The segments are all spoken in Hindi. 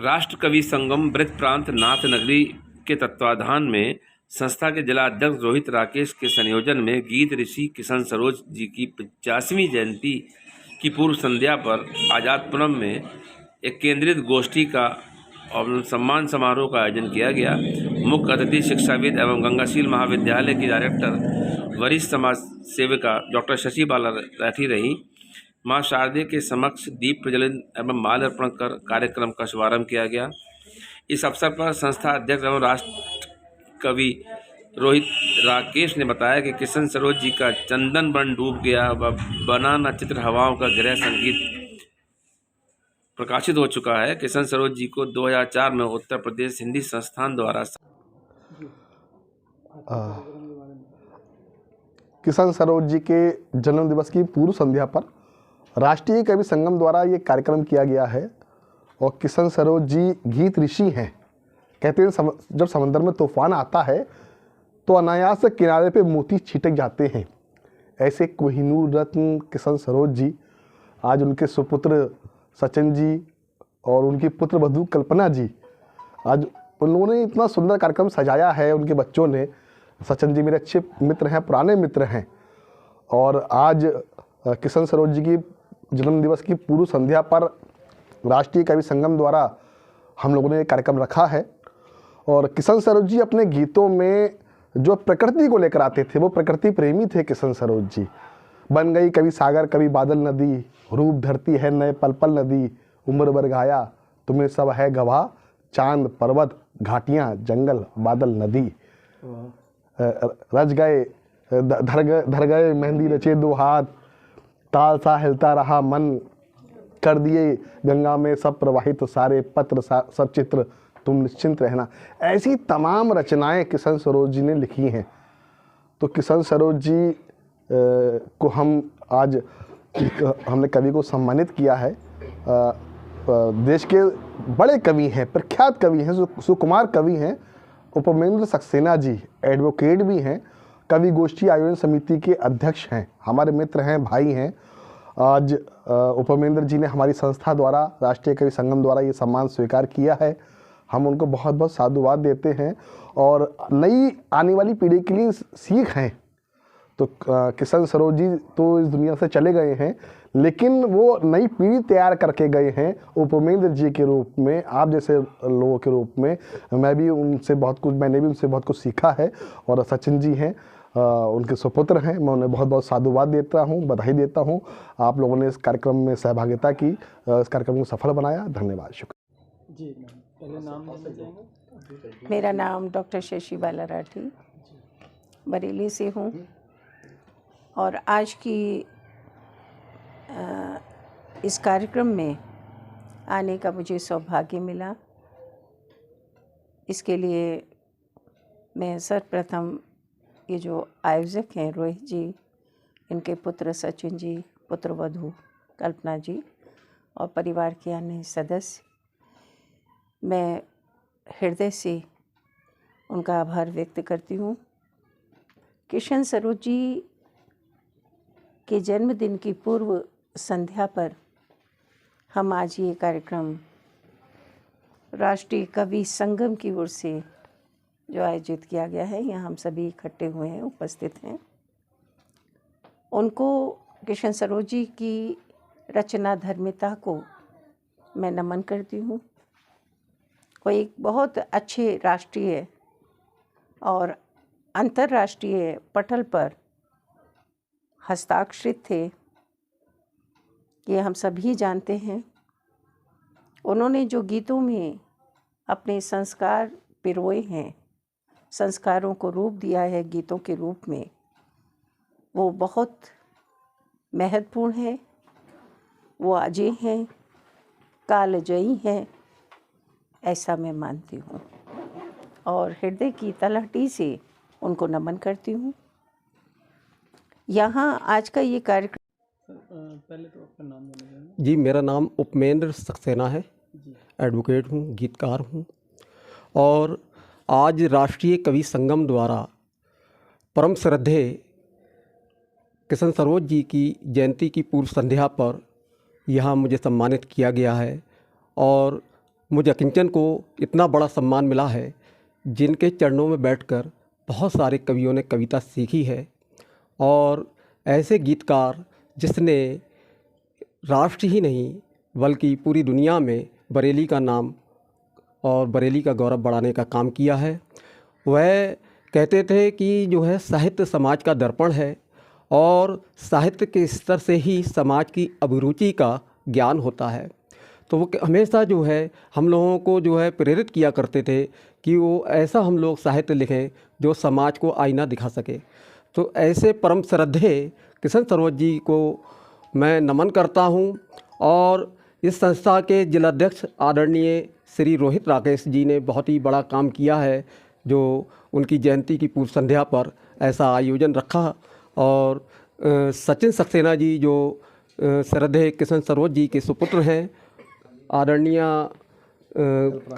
राष्ट्र कवि संगम ब्रज प्रांत नाथ नगरी के तत्वाधान में संस्था के जिलाध्यक्ष रोहित राकेश के संयोजन में गीत ऋषि किशन सरोज जी की 50वीं जयंती की पूर्व संध्या पर आज़ाद पूनम में एक केंद्रित गोष्ठी का और सम्मान समारोह का आयोजन किया गया। मुख्य अतिथि शिक्षाविद एवं गंगाशील महाविद्यालय की डायरेक्टर वरिष्ठ समाज सेविका डॉक्टर शशि बाला राठी रही। मां शारदे के समक्ष दीप प्रज्वलन एवं माल्यार्पण कर कार्यक्रम का शुभारंभ किया गया। इस अवसर पर संस्था अध्यक्ष एवं राष्ट्र कवि रोहित राकेश ने बताया कि किशन सरोज जी का चंदन बन डूब गया व बना न चित्र हवाओं का गृह संगीत प्रकाशित हो चुका है। किशन सरोज जी को 2004 में उत्तर प्रदेश हिंदी संस्थान द्वारा किशन सरोज जी के जन्म दिवस की पूर्व संध्या पर राष्ट्रीय कवि संगम द्वारा ये कार्यक्रम किया गया है। और किशन सरोज जी गीत ऋषि हैं। कहते हैं जब समंदर में तूफान आता है तो अनायास किनारे पे मोती छिटक जाते हैं। ऐसे कोहिनूर रत्न किशन सरोज जी आज उनके सुपुत्र सचिन जी और उनकी पुत्र वधू कल्पना जी, आज उन्होंने इतना सुंदर कार्यक्रम सजाया है। उनके बच्चों ने, सचिन जी मेरे अच्छे मित्र हैं, पुराने मित्र हैं। और आज किशन सरोज जी की जन्म दिवस की पूर्व संध्या पर राष्ट्रीय कवि संगम द्वारा हम लोगों ने एक कार्यक्रम रखा है। और किशन सरोज जी अपने गीतों में जो प्रकृति को लेकर आते थे, वो प्रकृति प्रेमी थे किशन सरोज जी। बन गई कभी सागर कभी बादल नदी, रूप धरती है नए पल पल नदी, उम्र भर गाया तुम्हें सब है गवाह, चांद पर्वत घाटियाँ जंगल बादल नदी। रच गए धर गए मेहंदी रचे दो हाथ, ताल सा हिलता रहा मन, कर दिए गंगा में सब प्रवाहित सारे पत्र सब चित्र, तुम निश्चिंत रहना। ऐसी तमाम रचनाएं किशन सरोज जी ने लिखी हैं। तो किशन सरोज जी को हम आज हमने कवि को सम्मानित किया है। देश के बड़े कवि हैं, प्रख्यात कवि हैं, सुकुमार कवि हैं। उपमेंद्र सक्सेना जी एडवोकेट भी हैं, कवि गोष्ठी आयोजन समिति के अध्यक्ष हैं, हमारे मित्र हैं, भाई हैं। आज उपमेंद्र जी ने हमारी संस्था द्वारा, राष्ट्रीय कवि संगम द्वारा ये सम्मान स्वीकार किया है। हम उनको बहुत बहुत साधुवाद देते हैं और नई आने वाली पीढ़ी के लिए सीख हैं। तो किशन सरोज जी तो इस दुनिया से चले गए हैं, लेकिन वो नई पीढ़ी तैयार करके गए हैं उपमेंद्र जी के रूप में, आप जैसे लोगों के रूप में। मैंने भी उनसे बहुत कुछ सीखा है। और सचिन जी हैं, उनके सुपुत्र हैं, मैं उन्हें बहुत बहुत साधुवाद देता हूं, बधाई देता हूं। आप लोगों ने इस कार्यक्रम में सहभागिता की, इस कार्यक्रम को सफल बनाया। धन्यवाद, शुक्रिया जी। पहले नाम लेना चाहेंगे? मेरा नाम डॉक्टर शशि बाला राठी, बरेली से हूँ। और आज की इस कार्यक्रम में आने का मुझे सौभाग्य मिला। इसके लिए मैं सर्वप्रथम ये जो आयोजक हैं रोहित जी, इनके पुत्र सचिन जी, पुत्र वधू कल्पना जी और परिवार के अन्य सदस्य, मैं हृदय से उनका आभार व्यक्त करती हूँ। किशन सरोज जी के जन्मदिन की पूर्व संध्या पर हम आज ये कार्यक्रम राष्ट्रीय कवि संगम की ओर से जो आयोजित किया गया है, यहाँ हम सभी इकट्ठे हुए हैं, उपस्थित हैं। उनको, किशन सरोज जी की रचना धर्मिता को मैं नमन करती हूँ। वो एक बहुत अच्छे राष्ट्रीय और अंतर्राष्ट्रीय पटल पर हस्ताक्षरित थे, ये हम सभी जानते हैं। उन्होंने जो गीतों में अपने संस्कार पिरोए हैं, संस्कारों को रूप दिया है गीतों के रूप में, वो बहुत महत्वपूर्ण है। वो अजय हैं, कालजयी हैं, ऐसा मैं मानती हूँ और हृदय की तलहटी से उनको नमन करती हूँ। यहाँ आज का ये कार्यक्रम, पहले तो आपका नाम लेना चाहेंगे? जी, मेरा नाम उपमेंद्र सक्सेना है, एडवोकेट हूँ, गीतकार हूँ। और आज राष्ट्रीय कवि संगम द्वारा परम श्रद्धेय किशन सरोज जी की जयंती की पूर्व संध्या पर यहाँ मुझे सम्मानित किया गया है। और मुझे किंचन को इतना बड़ा सम्मान मिला है, जिनके चरणों में बैठकर बहुत सारे कवियों ने कविता सीखी है। और ऐसे गीतकार जिसने राष्ट्र ही नहीं बल्कि पूरी दुनिया में बरेली का नाम और बरेली का गौरव बढ़ाने का काम किया है। वह कहते थे कि जो है साहित्य समाज का दर्पण है और साहित्य के स्तर से ही समाज की अभिरुचि का ज्ञान होता है। तो वो हमेशा जो है हम लोगों को जो है प्रेरित किया करते थे कि वो ऐसा हम लोग साहित्य लिखें जो समाज को आईना दिखा सके। तो ऐसे परम श्रद्धेय किशन सरोज जी को मैं नमन करता हूँ। और इस संस्था के जिलाध्यक्ष आदरणीय श्री रोहित राकेश जी ने बहुत ही बड़ा काम किया है, जो उनकी जयंती की पूर्व संध्या पर ऐसा आयोजन रखा। और सचिन सक्सेना जी जो श्रद्धेय किशन सरोज जी के सुपुत्र हैं, आदरणीय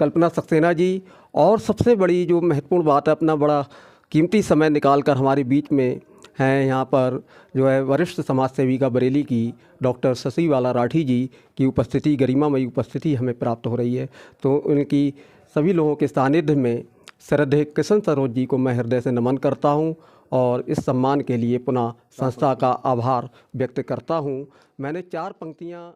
कल्पना सक्सेना जी। और सबसे बड़ी जो महत्वपूर्ण बात है, अपना बड़ा कीमती समय निकालकर हमारे बीच में हैं यहाँ पर जो है वरिष्ठ समाज सेविका बरेली की डॉक्टर शशिबाला राठी जी की उपस्थिति, गरिमामयी उपस्थिति हमें प्राप्त हो रही है। तो उनकी सभी लोगों के सानिध्य में श्रद्धेय किशन सरोज जी को मैं हृदय से नमन करता हूँ और इस सम्मान के लिए पुनः संस्था का आभार व्यक्त करता हूँ। मैंने 4 पंक्तियाँ